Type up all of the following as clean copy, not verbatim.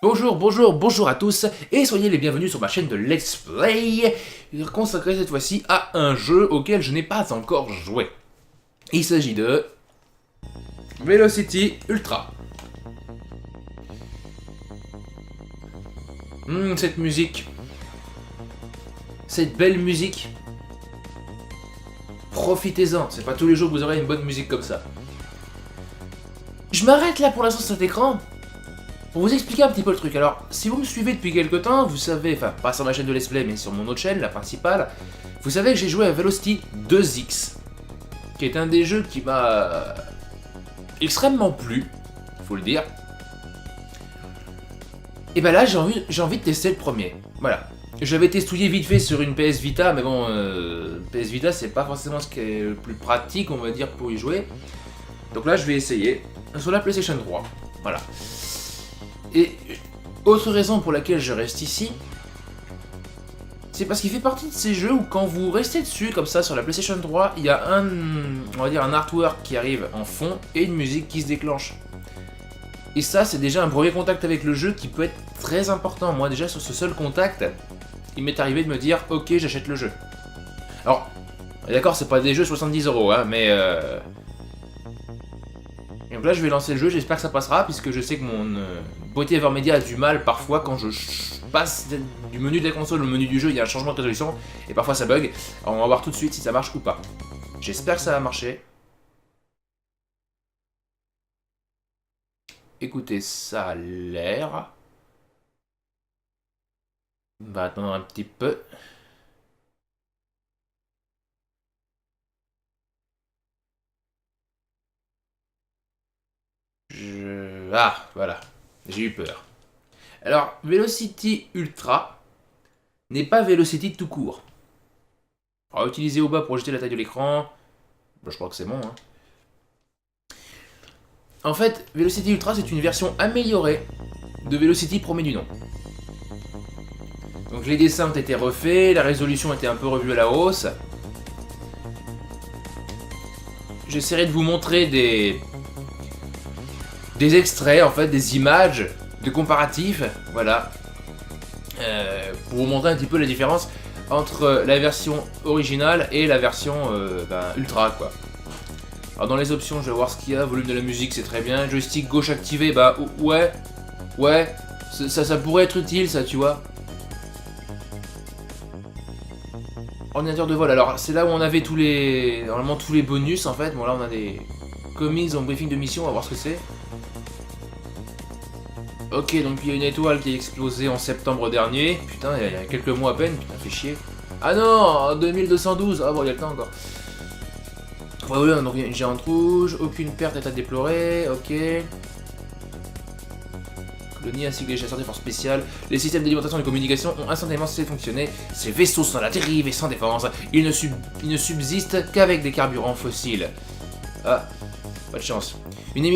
Bonjour à tous, et soyez les bienvenus sur ma chaîne de Let's Play, consacrée cette fois-ci à un jeu auquel je n'ai pas encore joué. Il s'agit de Velocity Ultra. Cette musique, cette belle musique, profitez-en, c'est pas tous les jours que vous aurez une bonne musique comme ça. Je m'arrête là pour l'instant sur cet écran. Pour vous expliquer un petit peu le truc, alors si vous me suivez depuis quelques temps, vous savez, enfin pas sur ma chaîne de Let's Play mais sur mon autre chaîne, la principale, vous savez que j'ai joué à Velocity 2X, qui est un des jeux qui m'a extrêmement plu, faut le dire. Et ben là j'ai envie de tester le premier, voilà. J'avais testouillé vite fait sur une PS Vita, mais bon, PS Vita c'est pas forcément ce qui est le plus pratique on va dire pour y jouer. Donc là je vais essayer sur la PlayStation 3, voilà. Et autre raison pour laquelle je reste ici, c'est parce qu'il fait partie de ces jeux où quand vous restez dessus comme ça sur la PlayStation 3, il y a on va dire un artwork qui arrive en fond et une musique qui se déclenche. Et ça c'est déjà un premier contact avec le jeu qui peut être très important. Moi déjà sur ce seul contact, il m'est arrivé de me dire ok j'achète le jeu. Alors, d'accord c'est pas des jeux 70 €, hein, mais donc là je vais lancer le jeu, j'espère que ça passera puisque je sais que mon boîtier Evermedia a du mal parfois quand je passe du menu de la console au menu du jeu, il y a un changement de résolution et parfois ça bug. Alors on va voir tout de suite si ça marche ou pas. J'espère que ça va marcher. Écoutez, ça a l'air. On va attendre un petit peu. Ah, voilà. J'ai eu peur. Alors, Velocity Ultra n'est pas Velocity tout court. On va utiliser au bas pour jeter la taille de l'écran. Bon, je crois que c'est bon. Hein. En fait, Velocity Ultra, c'est une version améliorée de Velocity premier du nom. Donc les dessins ont été refaits, la résolution a été un peu revue à la hausse. J'essaierai de vous montrer des extraits, en fait, des images de comparatifs, voilà, pour vous montrer un petit peu la différence entre la version originale et la version ultra, quoi. Alors dans les options, je vais voir ce qu'il y a, volume de la musique, c'est très bien, joystick gauche activé, bah ouais, ça pourrait être utile, ça, tu vois. Ordinateur de vol, alors c'est là où on avait normalement tous les bonus, en fait. Bon là on a des comics en briefing de mission, on va voir ce que c'est. Ok, donc il y a une étoile qui a explosé en septembre dernier. Putain, il y a quelques mois à peine, putain, fait chier. Ah non, en 2212, ah bon, il y a le temps encore. Ouais, ouais, donc il y a une géante rouge, aucune perte est à déplorer, ok. Colonie ainsi que les chasseurs des forces spéciales. Les systèmes d'alimentation et de communication ont instantanément cessé de fonctionner. Ces vaisseaux sont à la dérive et sans défense. Ils ne subsistent qu'avec des carburants fossiles. Ah, pas de chance. Une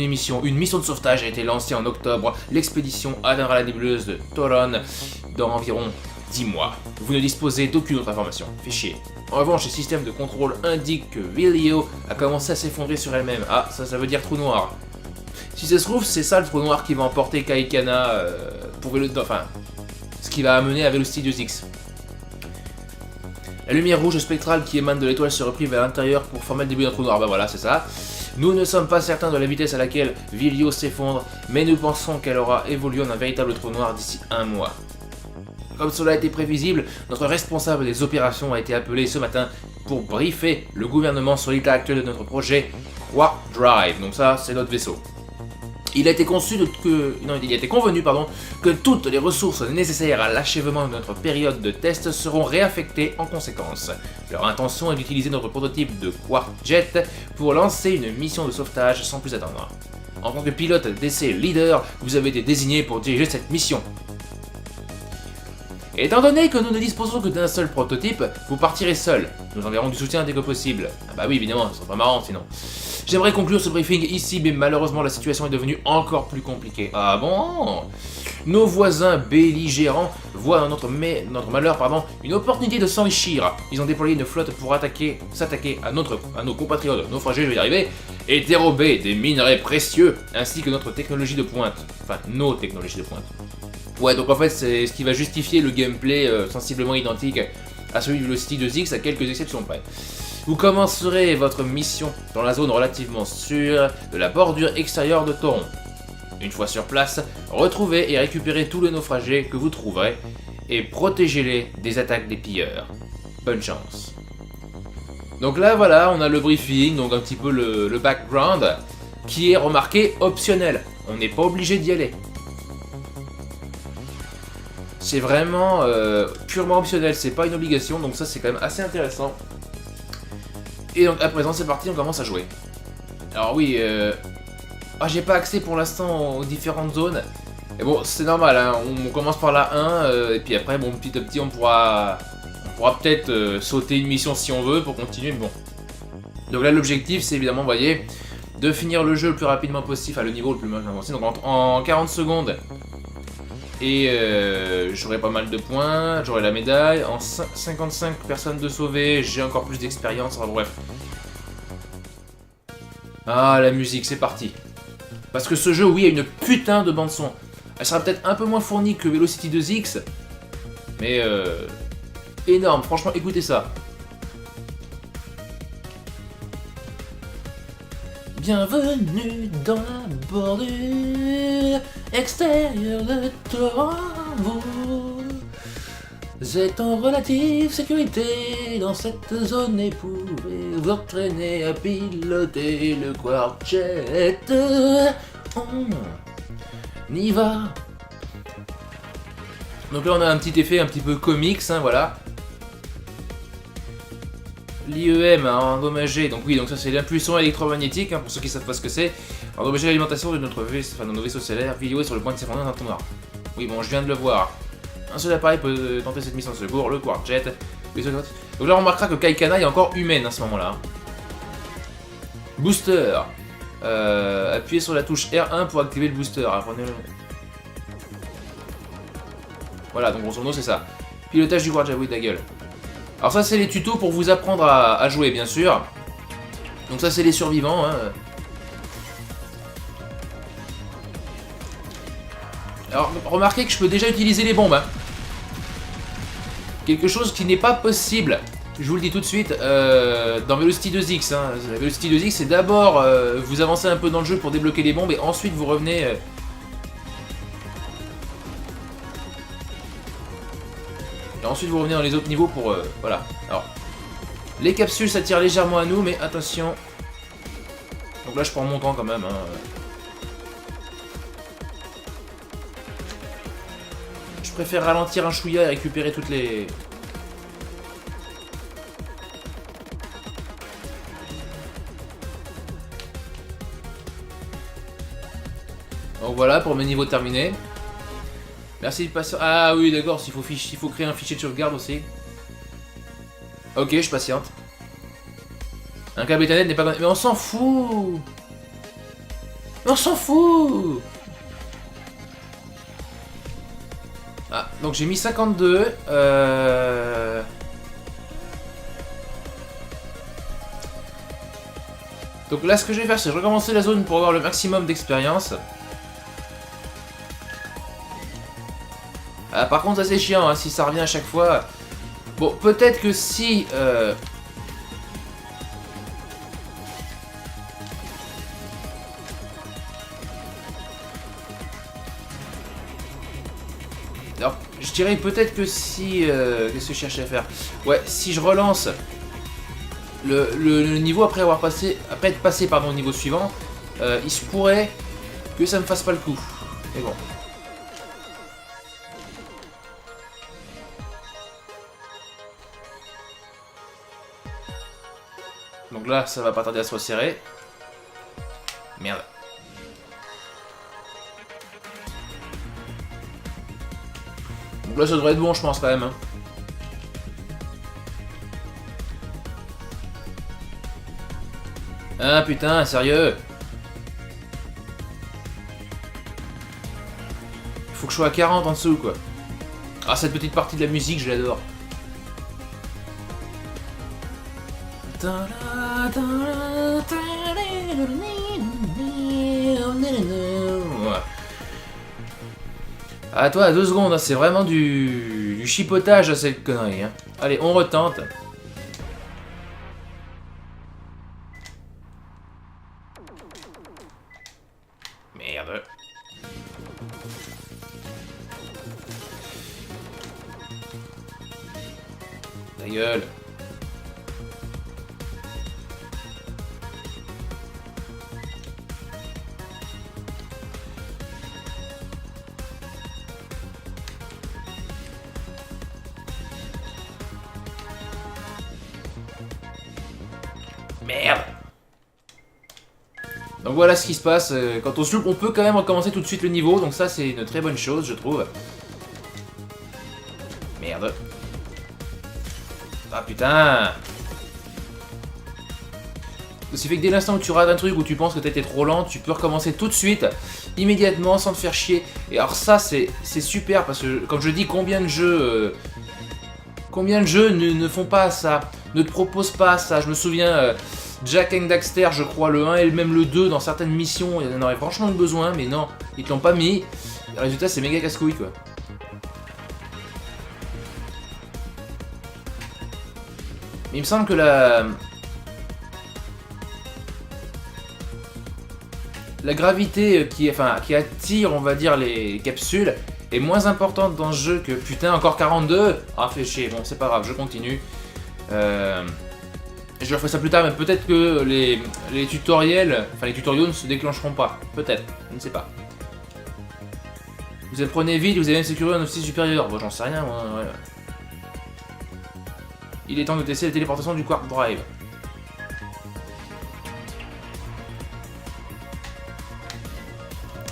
mission de sauvetage a été lancée en octobre. L'expédition atteindra la nébuleuse de Toron dans environ 10 mois. Vous ne disposez d'aucune autre information. Fait chier. En revanche, les systèmes de contrôle indiquent que Vilio a commencé à s'effondrer sur elle-même. Ah, ça veut dire trou noir. Si ça se trouve, c'est ça le trou noir qui va emporter Kaikana pour enfin, ce qui va amener à Velocity 2X. La lumière rouge spectrale qui émane de l'étoile se replie vers l'intérieur pour former le début d'un trou noir. Bah voilà, c'est ça. Nous ne sommes pas certains de la vitesse à laquelle Vilio s'effondre, mais nous pensons qu'elle aura évolué en un véritable trou noir d'ici 1 mois. Comme cela a été prévisible, notre responsable des opérations a été appelé ce matin pour briefer le gouvernement sur l'état actuel de notre projet Quark Drive. Donc ça, c'est notre vaisseau. Il a été convenu que toutes les ressources nécessaires à l'achèvement de notre période de test seront réaffectées en conséquence. Leur intention est d'utiliser notre prototype de Quark Jet pour lancer une mission de sauvetage sans plus attendre. En tant que pilote d'essai leader, vous avez été désigné pour diriger cette mission. Étant donné que nous ne disposons que d'un seul prototype, vous partirez seul. Nous enverrons du soutien dès que possible. Ah bah oui, évidemment, ce serait pas marrant sinon. J'aimerais conclure ce briefing ici, mais malheureusement la situation est devenue encore plus compliquée. Ah bon? Nos voisins belligérants voient dans notre malheur une opportunité de s'enrichir. Ils ont déployé une flotte pour s'attaquer à nos compatriotes naufragés, je vais y arriver, et dérober des minerais précieux, ainsi que notre technologie de pointe. Enfin, nos technologies de pointe. Ouais, donc en fait, c'est ce qui va justifier le gameplay sensiblement identique à celui de Velocity 2X, à quelques exceptions près. Vous commencerez votre mission dans la zone relativement sûre de la bordure extérieure de Toron. Une fois sur place, retrouvez et récupérez tous les naufragés que vous trouverez et protégez-les des attaques des pilleurs. Bonne chance. Donc là voilà, on a le briefing, donc un petit peu le background, qui est remarqué optionnel. On n'est pas obligé d'y aller. C'est vraiment purement optionnel, c'est pas une obligation, donc ça c'est quand même assez intéressant. Et donc à présent c'est parti, on commence à jouer. Alors oui, j'ai pas accès pour l'instant aux différentes zones. Et bon, c'est normal, hein, on commence par la 1, et puis après, bon, petit à petit, on pourra peut-être sauter une mission si on veut pour continuer, mais bon. Donc là, l'objectif, c'est évidemment, vous voyez, de finir le jeu le plus rapidement possible, à le niveau le plus avancé, donc en 40 secondes. Et j'aurai pas mal de points, j'aurai la médaille. En 55 personnes de sauvées, j'ai encore plus d'expérience, enfin bref. Ah, la musique, c'est parti. Parce que ce jeu, oui, a une putain de bande-son. Elle sera peut-être un peu moins fournie que Velocity 2X, mais énorme, franchement, écoutez ça. Bienvenue dans la bordure extérieure de Toron. Vous êtes en relative sécurité dans cette zone et pouvez vous entraîner à piloter le Quarkjet. On y va. Donc là on a un petit effet un petit peu comics, hein, voilà. L'IEM a endommagé, donc oui, donc ça c'est l'impulsion électromagnétique, hein, pour ceux qui savent pas ce que c'est. Endommagé l'alimentation de nos vaisseaux stellaires, Vilio est sur le point de s'effondrer dans un trou noir. Oui, bon, je viens de le voir. Un seul appareil peut tenter cette mission de secours, le Quarkjet. Donc là on remarquera que Kai Kana est encore humaine à ce moment-là. Booster. Appuyez sur la touche R1 pour activer le booster. Voilà, donc grosso modo c'est ça. Pilotage du Quarkjet, oui, ta gueule. Alors ça c'est les tutos pour vous apprendre à jouer, bien sûr. Donc ça c'est les survivants, hein. Alors remarquez que je peux déjà utiliser les bombes, hein. Quelque chose qui n'est pas possible, je vous le dis tout de suite, dans Velocity 2X. Hein. Velocity 2X, c'est d'abord vous avancez un peu dans le jeu pour débloquer les bombes et ensuite vous revenez... Et ensuite vous revenez dans les autres niveaux pour... voilà. Alors, les capsules s'attirent légèrement à nous, mais attention. Donc là je prends mon temps quand même. Hein. Je préfère ralentir un chouïa et récupérer toutes les... Donc voilà pour mes niveaux terminés. Merci de patienter. Ah oui d'accord, il faut créer un fichier de sauvegarde aussi. Ok, je patiente. Un câble Ethernet n'est pas... Mais on s'en fout. Mais on s'en fout. Ah, donc j'ai mis 52. Donc là, ce que je vais faire, c'est recommencer la zone pour avoir le maximum d'expérience. Ah, par contre, ça c'est chiant, hein, si ça revient à chaque fois. Bon, peut-être que si... Alors, je dirais peut-être que si... Qu'est-ce que je cherchais à faire? Ouais, si je relance le niveau après être passé au niveau suivant, il se pourrait que ça me fasse pas le coup. Mais bon. Donc là, ça va pas tarder à se resserrer. Merde. Donc là, ça devrait être bon, je pense, quand même. Hein. Ah putain, sérieux? Faut que je sois à 40 en dessous, quoi. Ah, cette petite partie de la musique, je l'adore. Ah, toi, à 2 secondes, hein, c'est vraiment du chipotage à cette connerie. Hein. Allez, on retente. Merde. Ta gueule. Merde. Donc voilà ce qui se passe. Quand on se loupe, on peut quand même recommencer tout de suite le niveau. Donc ça, c'est une très bonne chose, je trouve. Merde. Ah putain. Ce qui fait que dès l'instant où tu rates un truc, où tu penses que t'as été trop lent, tu peux recommencer tout de suite, immédiatement, sans te faire chier. Et alors ça, c'est super, parce que, comme je dis, combien de jeux ne font pas ça, ne te proposent pas ça. Je me souviens, Jak and Daxter, je crois, le 1 et même le 2, dans certaines missions, il y en aurait franchement besoin, mais non, ils te l'ont pas mis. Le résultat, c'est méga casse-couille, quoi. Mais il me semble que la gravité qui attire, on va dire, les capsules est moins importante dans ce jeu que... Putain, encore 42. Ah, fait chier. Bon, c'est pas grave, je continue. Je referai ça plus tard, mais peut-être que les tutoriels... Enfin, les tutoriaux ne se déclencheront pas. Peut-être, je ne sais pas. Vous apprenez vite, vous avez même sécurisé un officier supérieur. Bon, j'en sais rien, moi. Ouais. Il est temps de tester la téléportation du Quark Drive.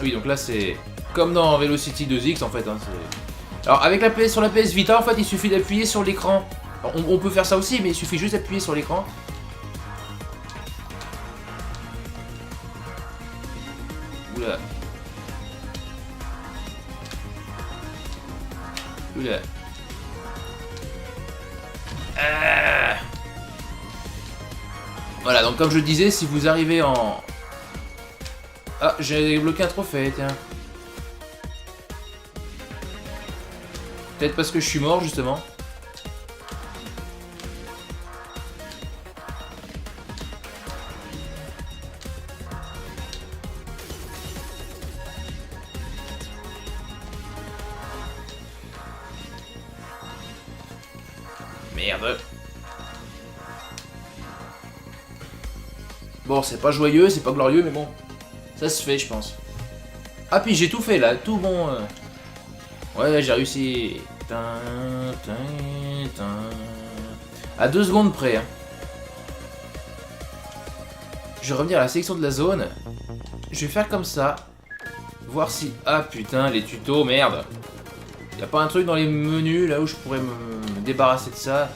Oui, donc là c'est comme dans Velocity 2X en fait. Hein, alors avec sur la PS Vita en fait il suffit d'appuyer sur l'écran. On peut faire ça aussi mais il suffit juste d'appuyer sur l'écran. Oula. Oula. Voilà, donc comme je disais, si vous arrivez en... Ah, j'ai débloqué un trophée, tiens. Peut-être parce que je suis mort, justement. Merde. Bon, c'est pas joyeux, c'est pas glorieux, mais bon. Ça se fait, je pense. Ah, puis j'ai tout fait, là. Tout bon... Ouais, j'ai réussi. À 2 secondes près. Hein. Je vais revenir à la sélection de la zone. Je vais faire comme ça. Voir si... Ah, putain, les tutos, merde. Y'a pas un truc dans les menus, là, où je pourrais me débarrasser de ça?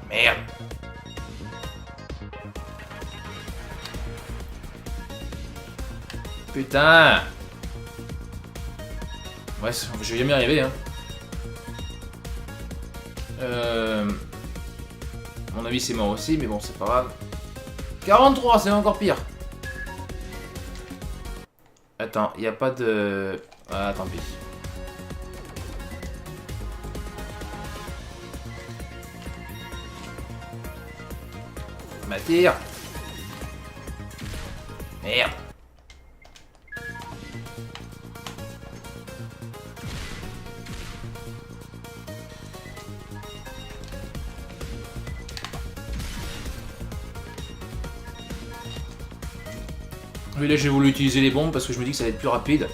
Merde. Putain. Ouais, je vais jamais y arriver, hein. À mon avis, c'est mort aussi, mais bon, c'est pas grave. 43, c'est encore pire. Attends, il n'y a pas de... Ah, tant pis. M'attire. Merde. Oui, là j'ai voulu utiliser les bombes parce que je me dis que ça va être plus rapide.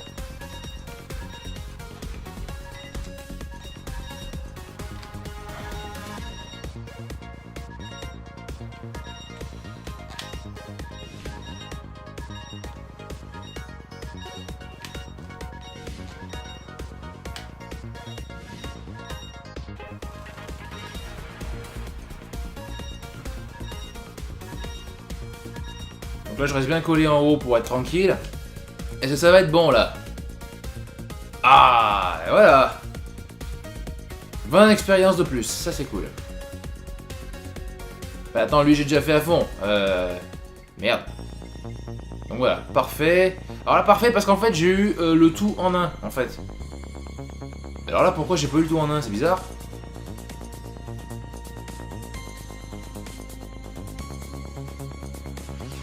Donc là je reste bien collé en haut pour être tranquille. Et ça va être bon là. Ah, et voilà. 20 expériences de plus, ça c'est cool. Bah attends, lui j'ai déjà fait à fond. Merde. Donc voilà, parfait. Alors là parfait parce qu'en fait j'ai eu le tout en un en fait. Alors là pourquoi j'ai pas eu le tout en un, c'est bizarre.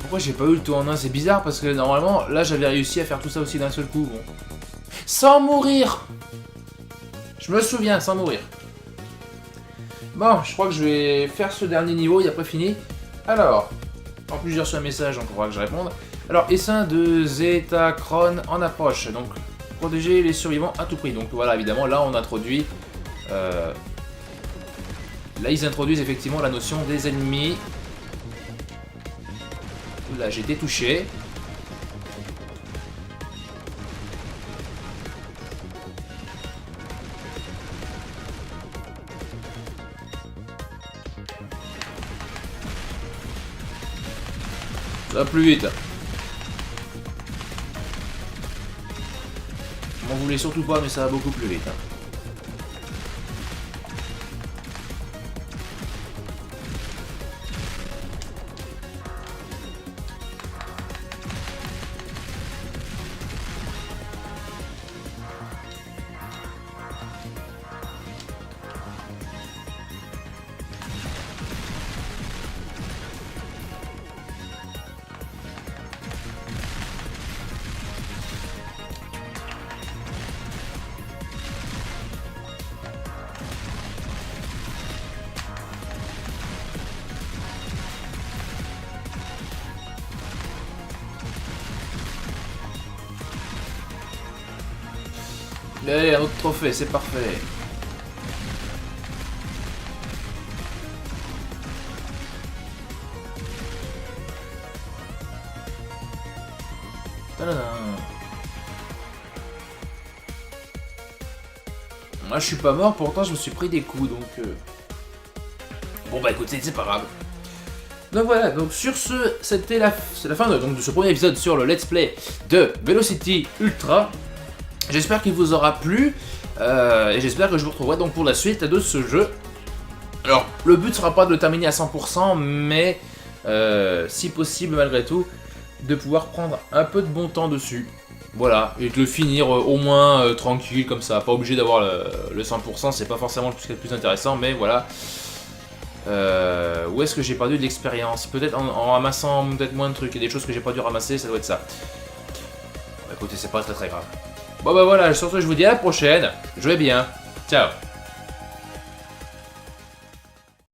Pourquoi j'ai pas eu le tout en un, c'est bizarre parce que normalement là j'avais réussi à faire tout ça aussi d'un seul coup. Bon. Sans mourir. Je me souviens, sans mourir. Bon, je crois que je vais faire ce dernier niveau et après fini. Alors, en plus j'ai reçu un message, donc il faudra que je réponde. Alors, essaim de Zetacron en approche. Donc, protéger les survivants à tout prix. Donc voilà, évidemment, là on introduit... là ils introduisent effectivement la notion des ennemis. Là j'ai été touché. Ça va plus vite. Je m'en voulais surtout pas, mais ça va beaucoup plus vite. Allez, un autre trophée, c'est parfait. Tadadam. Moi je suis pas mort, pourtant je me suis pris des coups, donc... Bon bah écoutez, c'est pas grave. Donc voilà, donc sur ce, c'est la fin de ce premier épisode sur le let's play de Velocity Ultra. J'espère qu'il vous aura plu, et j'espère que je vous retrouverai donc pour la suite de ce jeu. Alors, le but sera pas de le terminer à 100%, mais si possible malgré tout, de pouvoir prendre un peu de bon temps dessus. Voilà, et de le finir au moins tranquille comme ça, pas obligé d'avoir le 100%, c'est pas forcément ce qui est le plus intéressant, mais voilà. Où est-ce que j'ai perdu de l'expérience? Peut-être en ramassant peut-être moins de trucs, et des choses que j'ai pas dû ramasser, ça doit être ça. Bon, écoutez, c'est pas très grave. Bon bah voilà, sur ce je vous dis à la prochaine, jouez bien, ciao.